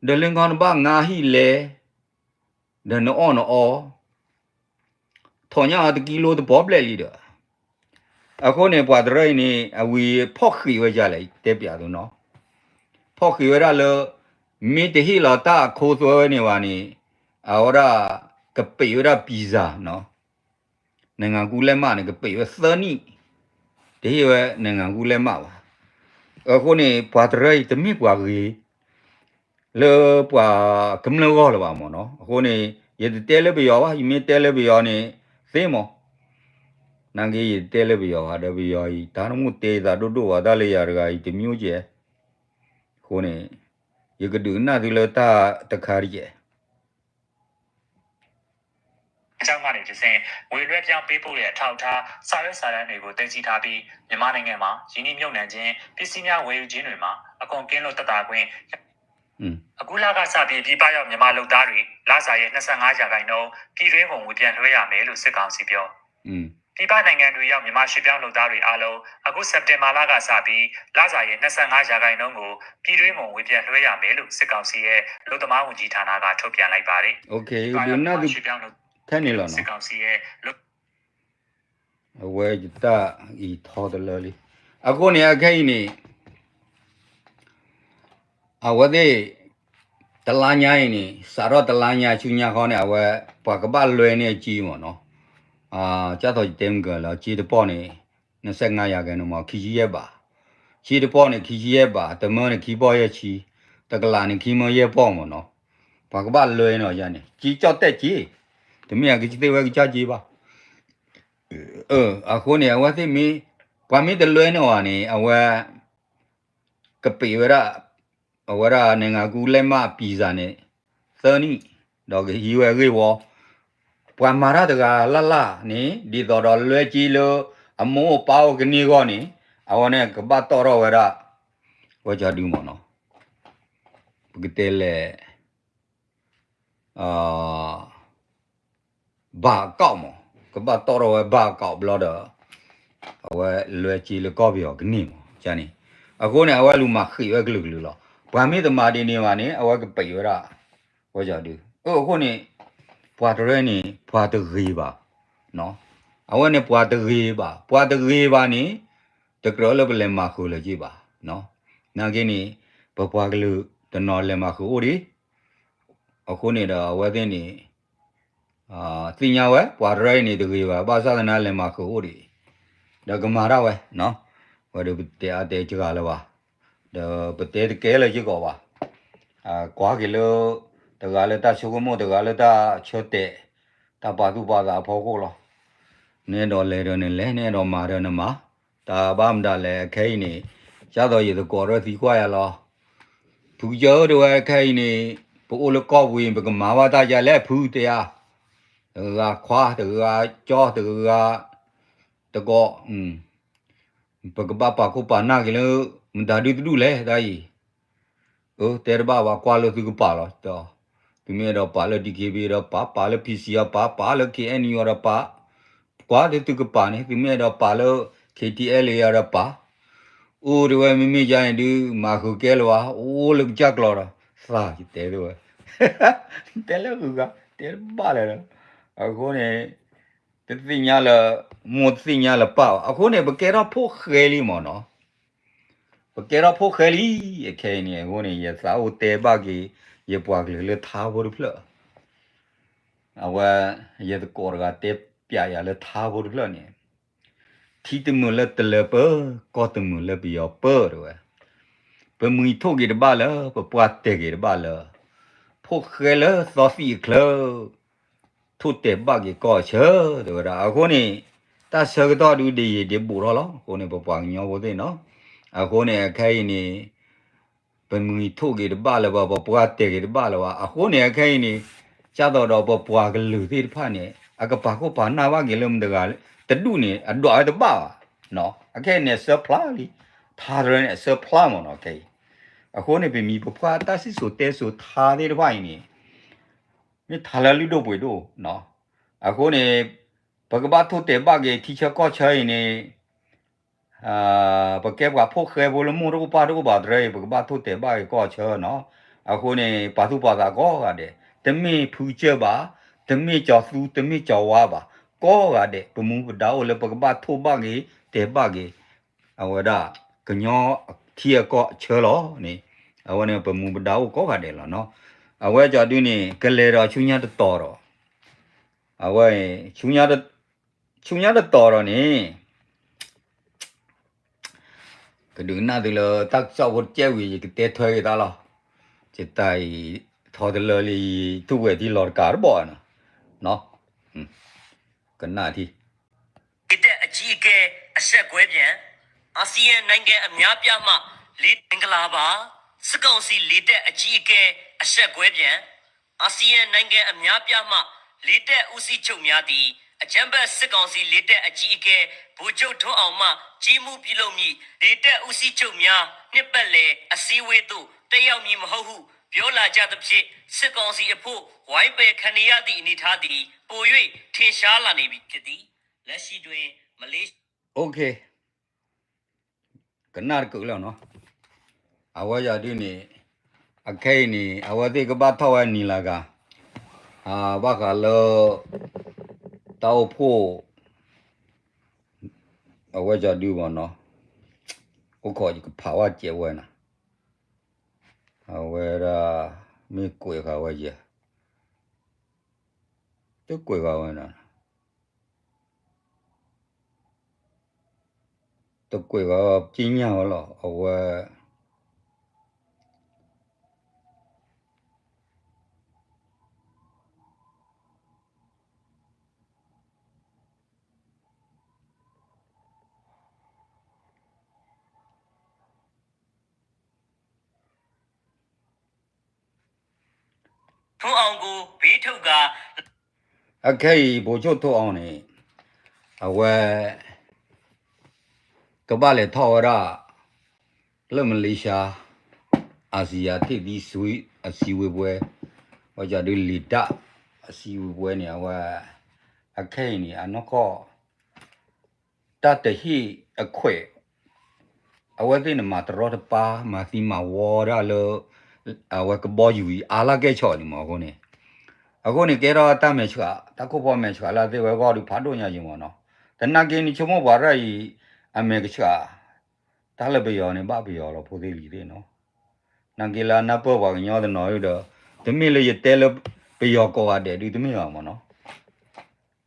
ဒလင်ကောင်ဘာငါဟီလေဒနောနောထောညာတကီလိုတဘောပလက်လီတော့အခုနေပွားဒရိုင်းနေအဝီဖောက်ခီဝဲကြလိုက်တဲပြတော့နော်ဖောက်ခီဝဲရလောမီတဟီလာတာခိုးစွဲနေဝါနေအော်ရာကပေရပီဇာနော်နိုင်ငံကူလက်မနေကပေရသနီဒီဝဲနိုင်ငံကူလက်မပါအခုနေပွားဒရိုင်းတမိပွားကြီးလေပွားကမလောလောပါမောနော်အခုနေရတဲလေပြောပါယမတဲလေပြောနေသိမောနန်ကြီးတဲလေပြောဟာတပြောဤဒါနမှုတေသာတို့ဝါဒလေးရကဤတမျိုးကျဲခုနေရကဒုနာဒီလတာတခါရီ ကြောင့်ကနေတစ်ဆင့်ဝေလွှဲပြောင်းပေးပို့တဲ့အထောက်အထားစာရွက်စာတမ်းတွေကိုတင်စီထားပြီးမြန်မာနိုင်ငံမှာရင်းနှီးမြှုပ်နှံခြင်းပစ္စည်းများဝယ်ယူခြင်းတွေမှာအကုန်ကင်းလို့တတာခွင့်အခုလကစပြီးပြည်ပရောက်မြန်မာလုပ်သားတွေလစာရဲ့25ရာခိုင်နှုန်းပြည်တွင်းပုံဝင်ပြန်လွှဲရမယ်လို့စစ်ကောင်စီပြောပြည်ပနိုင်ငံတွေရောက်မြန်မာရွှေ့ပြောင်းလုပ်သားတွေအားလုံးအခုစက်တင်ဘာလကစပြီးလစာရဲ့25ရာခိုင်နှုန်းကိုပြည်တွင်းပုံဝင်ပြန်လွှဲရမယ်လို့စစ်ကောင်စီရဲ့လူသမားဝန်ကြီးဌာနကထုတ်ပြန်လိုက်ပါတယ်။ Okay ဒီနောက်ဒီထဲနေလောနော်စစ်ကောင်စီရဲ့ဝဲတာဤထော်တယ်လေအခုနေအခိုင်နေအဝဒေတလာညာနေစာတော့တလာညာချူညာခေါနေအဝဲပကပလွယ်နေကြီးမနော်ကြတော့တင်ကလာကြီးတပေါ့နေ25ရာခိုင်နှုန်းမှာခီကြီးရဲ့ပါကြီးတပေါ့နေခီကြီးရဲ့ပါတမန်နေခီပေါ်ရဲ့ချီတကလာနေခီမရဲ့ပေါ့မနော်ပကပလွယ်နော်ရနေကြီးကြောက်တက်ကြီးတမန်ကကြီးတဲ့ဝဲကြကြီးပါအခုနေအဝသိမီဘာမီတလွယ်နော်နေအဝဲကပေဝရအဝရနေငါကူလက်မပီဇာနေသနီတော့ရီဝဲရေဝပွာမာရတကလလနေဒီတော့လွယ်ကြီးလို့အမိုးပေါကနေကောနေအဝနဲ့ကပတ်တော်ဝရဝကြဒူမနော်ပကတဲလေဘာကောက်မကပတ်တော်ဝဘာကောက်ဘလော်တော့အဝလွယ်ကြီးလို့ကောပြောကနေမဂျာနေအခုနေအဝလူမခိဝဲကလူလူလောဘာမေတမာဒီနေမှာနေအဝကပေရဝကြဒူအခုနေပွာတရဲနေပွာတရီပါနော်အဝနဲ့ပွာတရီပါနေတကရလဘလမခုလကြည့်ပါနော်နာကင်းနေဘပွားကလူတနော်လမခုဦးဒီအခုနေတော့ဝဲသိနေသိညာဝဲပွာတရဲနေတရီပါပါသနာလမခုဦးဒီဒကမာရဝဲနော်ဝဲဒတဲ့အတဲကြကလပါဒပတဲတကဲလေကြကောပါကွာကလောတကလည်းတချုံမတကလည်းတချွတ်တဲ့တပါသူပါတာဖောကိုလောနေတော့လေတော့နေလဲနေတော့မာတော့နမတာဘာမဒါလဲခဲနေရတော့ရတော့ကောရစီကွာရလောဖူကျော်တော့ခဲနေပိုလကောဝင်းပကမာဝတာရလဲဖူတရားတကခွာတကကြောတကတကောပကပပါကိုပါနာကလေးမဒါဒူတူလဲဒါကြီးတဲရဘာဝကွာလို့သူကပါတော့ဒီမြေတော့ပါလို့ DKB တော့ပါလို့ PC ရပါလို့ KNU ရပါကွာတဲ့သူကပါနေဒီမြေတော့ပါလို့ KTL ရပါဦးရွယ်မိမိကြရင်ဒီမာခုကဲလောဦးလို့ကြက်လောစာတဲလို့တဲလို့ကတဲပါလေအခုနေတသိညာလမုတ်သိညာလပါအခုနေဘကဲတော့ဖို့ခဲလီမနော်ဘကဲတော့ဖို့ခဲလီအခဲနေအခုနေရစာဦးတဲပါကြီးရပွားကလေးထားဖို့ဖလားအဝရတဲ့ကောကတက်ပြရလဲထားဖို့ဖလားနေတီတမလက်တလပကောတမလက်ပြပတော့ပမီထုတ်ကြပါလားပပွားတဲ့ကြပါလားဖို့ခဲလဲသောစီကလထုတ်တဲ့ဘာကြီးကောချေတော့အခုနေတဆကတော့ဒီဒီဘူရောလောကိုနေပပွားညောဖို့တဲ့နော်အခုနေခိုင်းနေပမီထုတ်ကြပါလားပပွားတဲ့ကြပါလားအခုနေခိုင်းနေကြတော့ပပွားကလူသေးဖာနေအကပါကိုပါနာဝကြီးလုံးတကလေတဒုနေအတော့တပါနော်အခဲနေဆပလာလီထားရနေဆပလာမနော်ခဲအခုနေပမီပပွားတဆစ်ဆိုတဲဆိုထားတဲ့ဘိုင်းနေမြေထားလာလူတော့ပွေတော့နော်အခုနေဘကဘာထုတ်တဲ့ဘာကြီးတီချာကောချာရင်နေဘကဲကဖို့ခဲဘလမှုတော့ပါတော့ပါတဲ့ဘကဘာထုတ်တဲ့ဘာကြီးကောချာနော်အခုနေပါသူပါတာကောကတဲ့တမီဖူချပါတမီကြောသူတမီကြောဝါပါကောကတဲ့ပမှုဒါအိုလေပကဘာထိုဘာကြီးတဲ့ဘာကြီးအဝဒကညောထီကောချေလောနေအဝနေပမှုဒါအိုကောကတဲ့လောနော်အဝဲကြတူနေကလေတော်ချူညာတတော်တော့အဝဲချူညာတတော်တော့နေကဒုနာဒီလောတက်စောဝတ်ကျဲဝီကတဲထွဲတာလောจิตใจทอดเลยทุกเวทีหลอดการบ่อนะเนาะกันหน้าที่กิเตอจีเกအဆက်ကွဲပြန်အာဆီယံနိုင်ငံအများပြားမှလေးတင်ကလာပါစစ်ကောင်စီလေးတက်အကြီးအကဲအဆက်ကွဲပြန်အာဆီယံနိုင်ငံအများပြားမှ လေတက်ဦးစီးချုပ်များသည်အကြံဘတ်စစ်ကောင်စီလေတက်အကြီးအကဲဗိုလ်ချုပ်ထွန်းအောင်မှကြီးမှုပြုလုပ်မည်လေတက်ဦးစီးချုပ်များနှစ်ပတ်လည်အစည်းအဝေးသို့တက်ရောက်မည်မဟုတ်ဟုပြောလာကြသဖြင့်စစ်ကောင်စီအဖို့ဝိုင်းပယ်ခံရသည့်အနေအထားသည်ပို၍ထင်ရှားလာနေပြီဖြစ်သည်လက်ရှိတွင်မလေး Okay ကနာကုလောနော်အဝါရဒီနေအခဲနေအဝတိကဘာထောဝနီလာကဘာကလောတောက်ဖို့အဝါကြဒီဘောနော်ကိုခေါ်ကြီးကဖာဝကျဲဝဲနာအဝဲရာမိကွေခါဝဲရတုကွေခါဝဲနာတုကွေခါပြင်းညာလောအဝဲထွန်းအောင်ကိုဘေးထုတ်ကအခဲဘိုလ်ချုပ်ထုတ်အောင်နေအဝဲကဘာလေထော်ရလမလေးရှားအာဆီယာတိဒီဆွေအစီဝပွဲဟောကြဒီလီတာအစီဝပွဲနေအဝဲအခဲနေအနောကောတတဟိအခွေအဝဲသိနေမှာတရောတပါမာစီမာဝေါ်ရလောအဝဲကဘောယူအာလာကဲချော်နေမှာကိုနေအခုနေကဲတော့တမဲချွာတခုပေါ်မဲချွာလာသေးဝဲကောဒီဖာတို့ညာရင်ပေါ့နော်တနာကင်းချမောဘာရိုင်အမေကချွာတာလဘေယောနေဘာဘေယောလို့ဖိုသေးလီသေးနော်နန်ကီလာနပေါ်ဘာညောတဲ့နော်ရတော့တမီလေတဲလဘေယောကောရတဲ့ဒီတမီအောင်ပေါ့နော်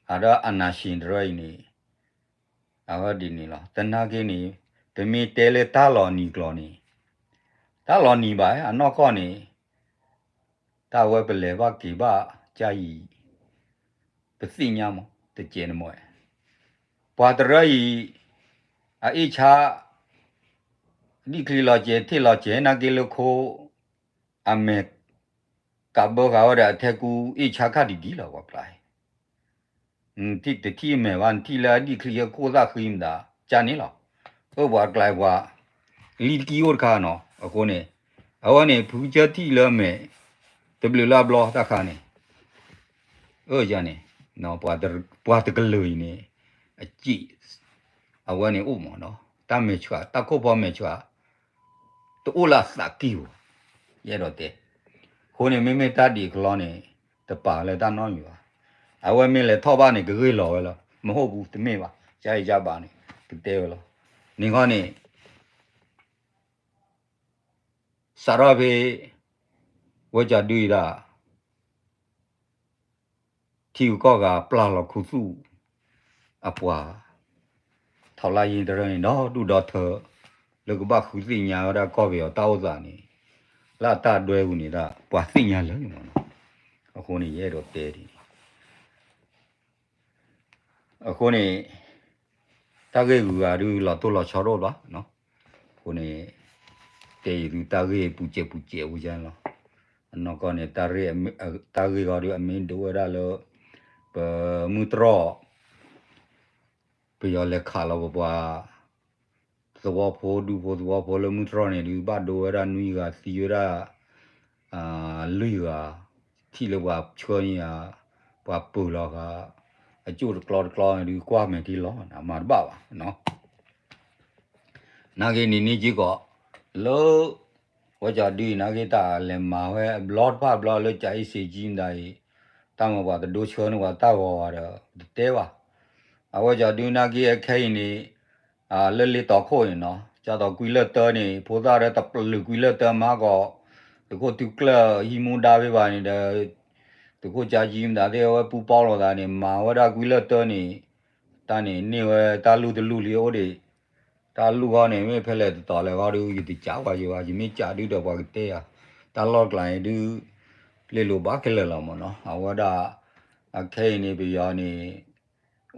အဲ့တော့အနာရှင်ဒရိုင်းနေအဝဒီနေလားတနာကင်းနေတမီတဲလေတာလော်နီကလော်နီတာလော်နီပါအနော့ကောနေတာဝဲပလေဘာကီဘာကြာဤပသိညာမတကျေနမွဲပွာတရဤအိချာဒီကလီလောကျေတီလောကျေနာကီလခိုအမေကဘောကဝရအထကူအိချာခဒီဒီလောကပလိုက်တိတတိမေဝန်တီလာဒီကလီကိုသာခိမ်ဒါဂျာနီလောဘောဘွာကလိုက်ဘွာလီကီယောခါနော်အခုနေအဝနေဖူချတိလမဲတဘလလာဘလောတာခါနေဂျာနေနော်ပွာတကလူနေအကြည့်အဝနေဥမောနော်တမေချွာတခုပေါ်မေချွာတူလာစကီဝရဲတော့တဲ့ခိုးနေမေမေတတ်ဒီကလောနေတပါလေတနောင်းယူအဝဲမင်းလေထောက်ပါနေကြွေးလောပဲလားမဟုတ်ဘူးတမေပါကြာရကြပါနေတဲပဲလားနေခေါနေစာရဘေဝကြဒူရာတီကောကပလာလခုစုအပွားထောက်လာရင်တရင်တော့တူတော့သလကဘခုစီညာရကောဘေတောက်စားနေလာတတွဲဘူးနေတာပွားစီညာလုံးမနော်အခုနေရဲတော့တဲတယ်အခုနေတကေကူကဒူလာတိုလာချောတော့လားနော်ခုနေတေယူတကေပူကျဦးကျန်းလားနော်ကောနေတာရေတကေကရအမင်းဒူရလောမူတရောပြရလက်ခါလောဘွာသဘောဖို့ဒူဖို့သဘောဖို့လမူတရောနေဒီဘဒိုရနွီကစီရလူကထီလောဘချွန်ရဘွာပူလောကအကျိုးကလောဒီကွာမယ်ဒီလောနာမှာပါနော်နာဂေနီနီကြီးကလောဝကြဒီနာဂေတာလည်းမာဝဲဘလော့ဖာဘလော့လို့ကြိုက်စီကြီးတိုင်းတမဘာဒိုချောနဝတာဝါရတဲပါအဝကြဒီနာဂေအခိုင်နေလဲလေတော့ခိုးနော်ကြတော့ကွီလက်တနေဖိုးသားရတပ်လူကွီလက်တမှာကောဒီကိုတူကလဟီမွန်ဒါပဲပါနေတဲ့ဒီကိုကြာကြီးမှာတဲ့ဝပူပေါလောတာနေမာဝဒကွီလက်တနေတနေနေဝတာလူတလူလျောဒီတာလူကောနေမေဖက်လက်တော်လဲကောဒီယူတီကြောက်ပါယူပါယမေကြာတူတော့ပါတဲ့တာလော့ကလိုင်းဒူလေလိုပါကလဲလောမနော်အဝဒအခဲနေပြရနေ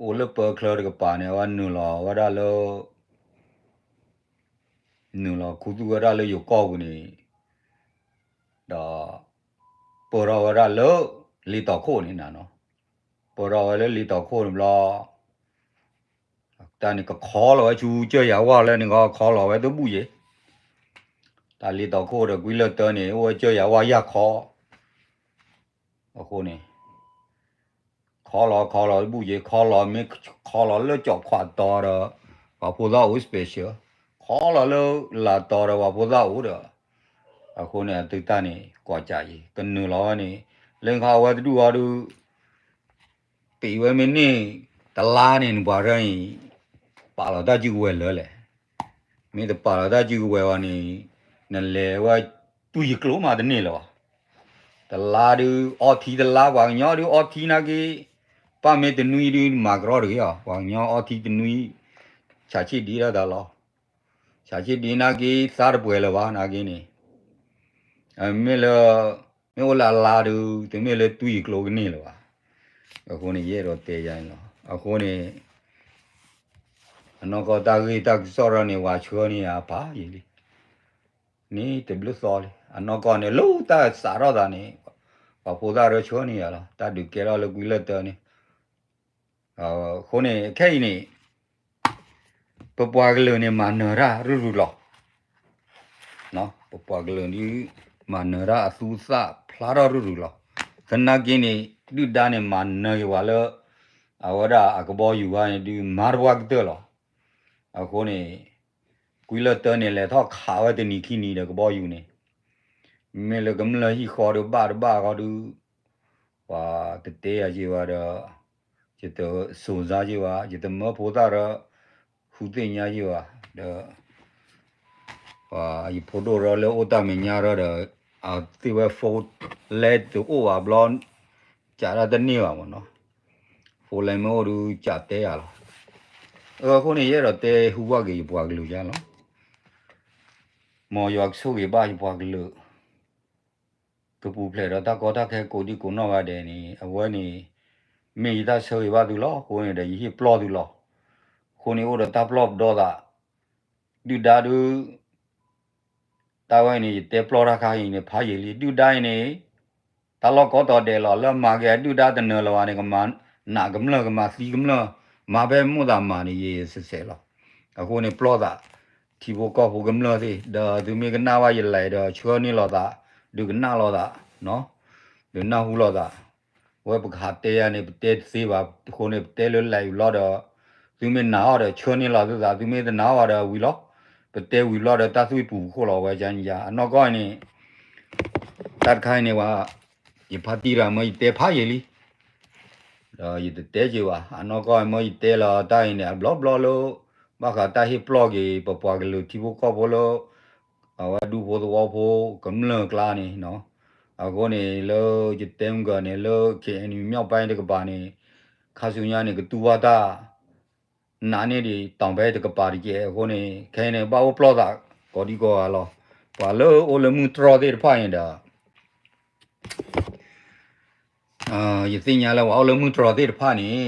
အိုလပကလရကပါနေဝနူလောဝဒလောနူလောကုတူဝဒလောယကောဘူးနေတော့ပေါ်ရဝဒလောလီတော့ခိုးနေတာနော် ပေါ်တော့လေလီတော့ခိုးလို့တန်ကခေါ်လို့ချူကြရဝလဲနေကခေါ်လို့ပဲသူဘူးရေတာလီတော့ခိုးတော့ကွီလတနေဟိုကြရဝရခေါ်အခုနေခေါ်လို့ဘူးရေခေါ်လို့မခေါ်လို့လဲကြောက်ခွာတော့ဘာဖို့တော့ special ခေါ်လို့လာတော့ဘာဖို့တော့အခုနေတိတ်တနေကြွားကြကြီးကနူလောနေလင်္ကာဝတ်တူဟာတူปีเวมินี่ตะลาเนี่ยบ่ได้ปาลาตะจิกเวเลยมีแต่ปาลาตะจิกเวว่านี่นั่นแหละว่าตุยกลัวมาตะนี่หรอตะลาดูออทีตะลาว่าญอดูออทีนะกีปาเมตะนุยดูมากรอดูอ่ะว่าญอออทีตะนุยชาชิดีละดาลอชาชิดีนะกีสารป่วยละว่านะกีนี่เมลเมวลาลาดูตะเมลตุยกลัวนี่ละว่าအခုနေရတော့တေးကြရင်အခုနေအနောကတာဂီတက်စောရနေဝါချောနေရပါရည်နေတဘလစောလေအနောကနေလို့တာစာရတာနေဘာပိုသာရချောနေရလားတာဒုကေရလကွီလက်တနေခုနေခဲနေပပွားကလေးနေမနရာရူရူလောနော်ပပွားကလေးနေမနရာအဆူစာဖလာရူရူလောခဏကင်းနေดูด้านเนี่ยมันเนยว่าแล้วเอาว่าได้ก็บอกอยู่ว่าดูมาร์วักเตอร์หรอเอาคนนี้กุยเลเตอร์เนี่ยแหละถ้าข่าวว่าจะหนีขี้หนีเด็กก็บอกอยู่เนี่ยไม่เลยก็มันเลยที่คอดูบ้าก็ดูว่าติดเตะจีว่าเด้อจะตัวสูงซาจีว่าจะตัวเมื่อพูดอะไรหุ่นเตี้ยจีว่าเด้อว่าอีพูดเราแล้วโอตามีญาเราเด้อเอาที่ว่าโฟล์เล็ดตัวโอ้ว่าบลอนจ่าได้เนี่ยว่ะเนาะโฟล์ไม่รู้จ่าเตะอะไรคนนี้เยอะเตะหัวกี่ปวกลูจ้าเนาะมอยากสู้กี่บ้าปวกลูตัวผู้เพลย์เราถ้าก็ถ้าแค่กูที่กูนอกว่าเดนี่เอาไว้นี่มีถ้าสู้กี่บ้าดูล้อคนนี้เดี๋ยวยี่ปลอดูล้อคนนี้โอ้เดี๋ยวตาปลอบดอละดูดาดูตาไว้นี่เตะปลอราคาอย่างนี้พายเลยดูได้นี่ตลอดก็ต่อเดลอแล้วมาแกดูได้แต่เนื้อละวันนี้ก็มันหนักก็มาสีก็มาแบบมุดามานี่เยสเสร็จแล้วအခုနေပလော့တာတီဘောကောဘူကမလို့ဒီဒါသူမေကနာဝရလိုက်တော့ချောနေလို့တာဒုကနာလို့တာနော်ဒုနာဟုလို့တာဝဲပခါတဲရနေတဲစေးပါခုနေတဲလို့လိုက်လို့တော့သူမေနာတော့ချောနေလို့သာသူမေနာတော့ဝီလို့ပတဲဝီလို့တော့တသွေးပူခို့လို့ပဲချမ်းကြီးအနော်ကောင်းနေတတ်ခိုင်းနေว่าอีพาตีราไม่เตะพายลีอีเตะจีว่าอันนั้นก็ไม่เตะละได้เนี่ยบล็อกโลบ้าก็ได้ให้บล็อกอีปะปะกันเลยที่พวกก็พอโลเอาว่าดูพอตัวพอกำเนิดกล้านี่เนาะเอาก็เนี่ยเลยจะเต็มกันเนี่ยเลยแค่นี้ไม่เอาไปเด็กบ้านนี่ข้าศึกยานี่ก็ตัวตาหนาเนี่ยดิต่างไปเด็กบ้านที่ก็เนี่ยแค่เนี่ยบ้าบล็อกตาก็ดีกว่าละว่าเลยโอ้เลยมึงตรอเด็ดพายเนี่ยยสิญญาแล้วเอาเลยมึงตรอได้ผ่านี่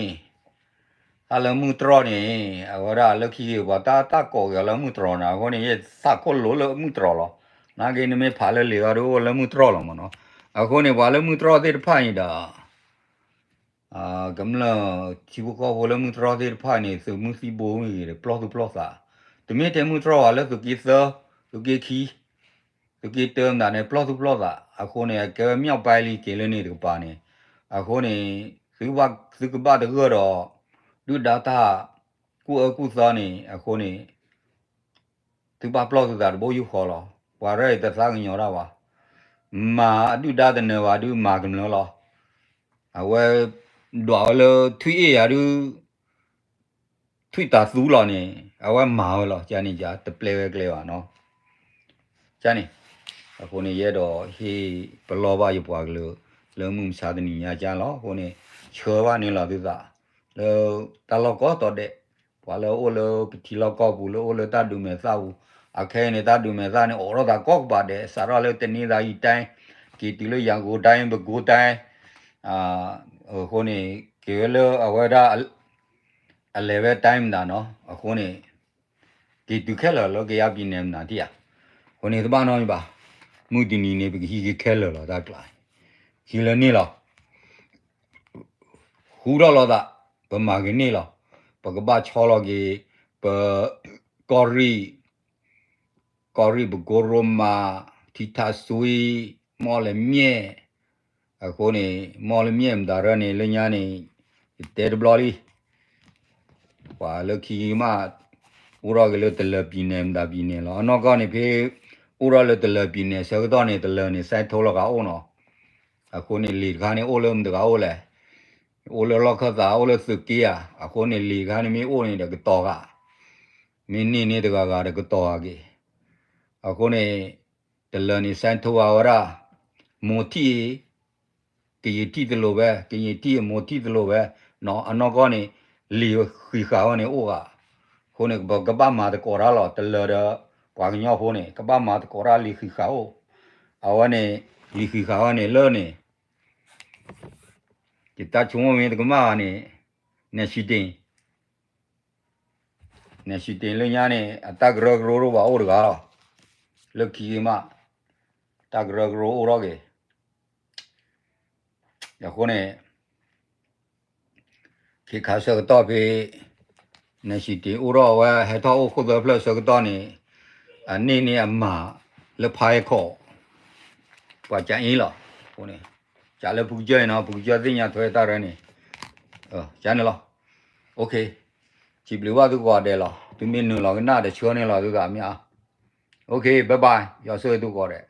ถ้าเลยมึงตรอนี่เอาว่าแล้วขี้ว่าตาก็แล้วมึงตรอนะคนนี้สักคนรู้แล้วมึงตรอหรอนาเกนี่ไม่ผ่าเลยเหลือรู้แล้วมึงตรอหรอมั้งเนาะเอาคนนี้ว่าแล้วมึงตรอได้ผ่านี่ด่ากำลังชีวก็พอแล้วมึงตรอได้ผ่านี่สึมึงสีโบมีเลยปลอกซะแต่ไม่แต่มึงตรอแล้วสุกี้เสือสุกี้ขี้สุกี้เติมด่าเนี่ยปลอกซะเอาคนนี้แกไม่เอาไปลีเกลนี่ถูกป่ะนี่အခုနေသူကဘာတကတော့ဒုဒါတာကုစားနေအခုနေသူပါပလော့ဆိုတာဘောယူခေါ်လောဝါရဲတစားညောတာပါမာဒုဒါတနေဝါဒုမာကမလောအဝဲဒေါ်လထွေရဒုထွေတာသူလောနေအဝဲမာလောဂျာနေဂျာတပလေကလေးပါနော်ဂျာနေအခုနေရတော့ဟေးဘလောပါရပွားကလေးแล้วมึงชาตินี้อาจารย์ล้อคนนี้เชื่อว่านี่เราดูซะแล้วตลอดก็ต่อเด็กว่าแล้วโอ้แล้วที่เราก็บุแล้วโอ้แล้วตาดูเมซ่าอาแค่เนี่ยตาดูเมซ่าเนี่ยโอ้เราตาก็บาดเดสาระแล้วแต่นี่ได้อีแต่กี่ตีเลยยังกูได้แบบกูได้คนนี้เกี่ยวแล้วเอาไว้ได้อะไรเวทไทม์นะเนาะคนนี้กี่ดูแค่แล้วก็อยากกินเนี่ยนะที่อ่ะคนนี้ที่บ้านน้อยป่ะมือที่นี่เนี่ยไปกี่แค่แล้วได้กลายทีละนี่หรอค胡了老大不马给你了不个把炒了给不高瑞不过罗嘛提他水毛了面啊可呢毛了面打着呢人家呢带着不了哩话了去嘛乌拉个了得了比呢打比呢了那个呢别乌拉了得了比呢这个当呢得了呢晒透了个哦喏啊可呢离开呢哦了唔得个哦嘞我了老可咋我了手机啊，啊可能离开你们我呢这个刀啊，明年呢这个刀啊个，啊可能这了你三头啊我啦，摩体，给一地的路呗，给一地摩体的路呗，那个呢离回家呢我啊，可能不个爸妈的过来了，这了的挂个鸟货呢，个爸妈的过来离回家哦，啊我呢离回家呢了呢。kita cuma main ke mana ni shooting le nya ni tak ro ba or ga le ki ma tak ro ro ge ya ko ne ki ka sa ta pe ne shooting o ro wa ha ta o ko da plus sa ta ni ni ma le phai ko pa cha yin la ko ne cha le bu je na bu je tin ya thwe ta re ni cha ne la okay chỉ biểu qua tôi gọi đây là tôi mình nữa là cái nào để chưa nên là tôi cảm nhận ok bye bye giờ tôi gọi đấy